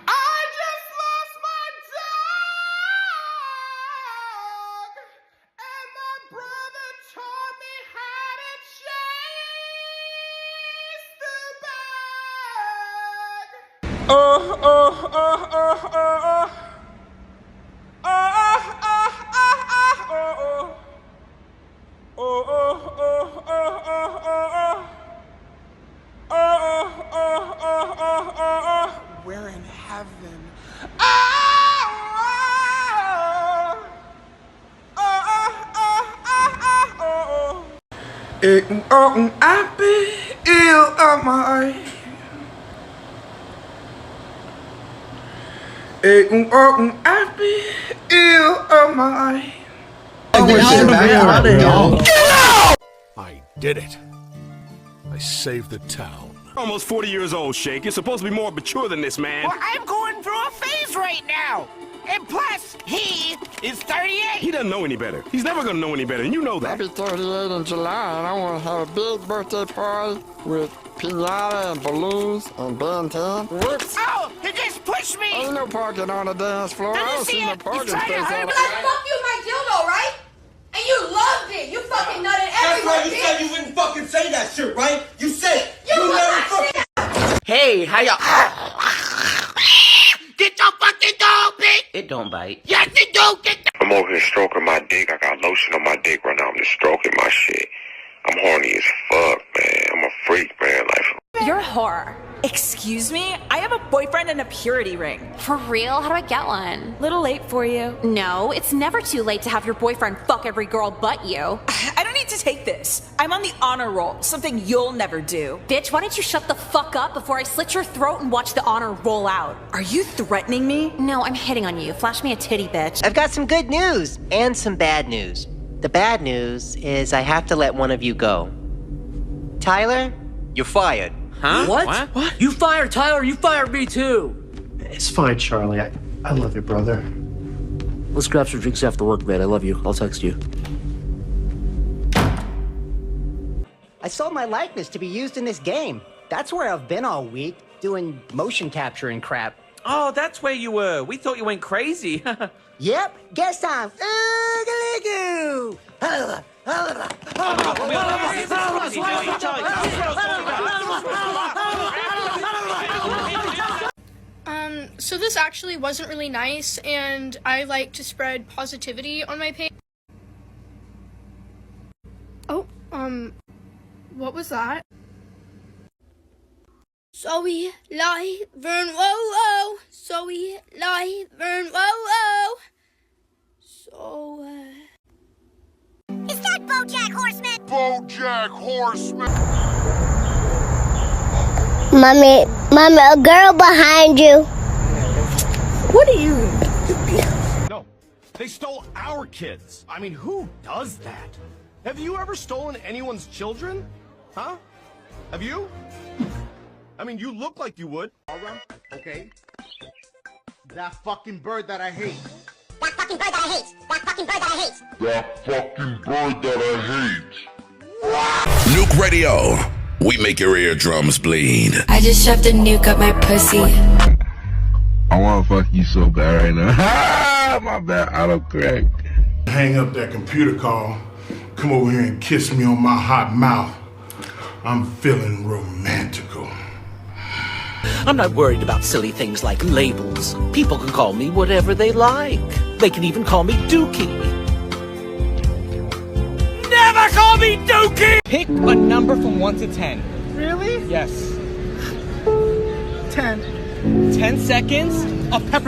I just lost my dog, and my brother taught me how to chase the bag. Oh, oh, oh, oh, oh, oh. Oh, oh, oh, oh, oh, oh, oh, oh, oh, oh, oh. Oh, oh, oh, oh, oh, oh. We're in heaven. Oh, oh, oh, oh, oh, oh, oh. I feel of my. I feel of my. I did it. I saved the town. Almost 40 years old, Shake. You're supposed to be more mature than this, man. Well, I'm going through a phase right now. And plus, he is 38. He doesn't know any better. He's never gonna know any better, and you know that. I'll be 38 in July, and I want to have a big birthday party with piñata and balloons and Ben 10. Whoops! Oh, he just pushed me. Ain't no parking on the dance floor. Did you I don't see see no it? parking He's trying to space hurt on me. it. Like, fuck you, my dildo, right? And you loved it. You fucking nutted That's everywhere, why you bitch. said you wouldn't fucking say that shit, right? You said it. You never fucking fucking. Hey, how y'all? Get your fucking dog, bitch. It don't bite. Yes, it do. Get the I'm over here stroking my dick. I got lotion on my dick right now. I'm just stroking my shit. I'm horny as fuck, man. I'm a freak, man. Like, You're a whore. Excuse me? I have a boyfriend and a purity ring. For real? How do I get one? Little late for you. No, it's never too late to have your boyfriend fuck every girl but you. I don't need to take this. I'm on the honor roll, something you'll never do. Bitch, why don't you shut the fuck up before I slit your throat and watch the honor roll out? Are you threatening me? No, I'm hitting on you. Flash me a titty, bitch. I've got some good news and some bad news. The bad news is I have to let one of you go. Tyler, you're fired. Huh? What? You fired Tyler, you fired me too. It's fine, Charlie. I love you, brother. Let's grab some drinks after work, man. I love you. I'll text you. I sold my likeness to be used in this game. That's where I've been all week, doing motion capture and crap. Oh, that's where you were. We thought you went crazy. Yep, guess time. Oogaloo! So this actually wasn't really nice, and I like to spread positivity on my page. Oh, what was that? So we lie, burn, whoa, whoa. So we lie, burn, whoa, whoa. So, Is that BoJack Horseman? BoJack Horseman! Mommy, a girl behind you. What are you? No, they stole our kids. I mean, who does that? Have you ever stolen anyone's children? Huh? Have you? I mean, you look like you would. Okay. That fucking bird that I hate. That fucking bird that I hate. That fucking bird that I hate. That fucking bird that I hate. Nuke Radio. We make your eardrums bleed. I just shoved a nuke up my pussy. I wanna fuck you so bad right now. My bad, autocorrect. Hang up that computer call. Come over here and kiss me on my hot mouth. I'm feeling romantical. I'm not worried about silly things like labels. People can call me whatever they like. They can even call me Dookie. Never call me Dookie! pick a number from 1 to 10. Really? Yes. 10. 10 seconds of pepper.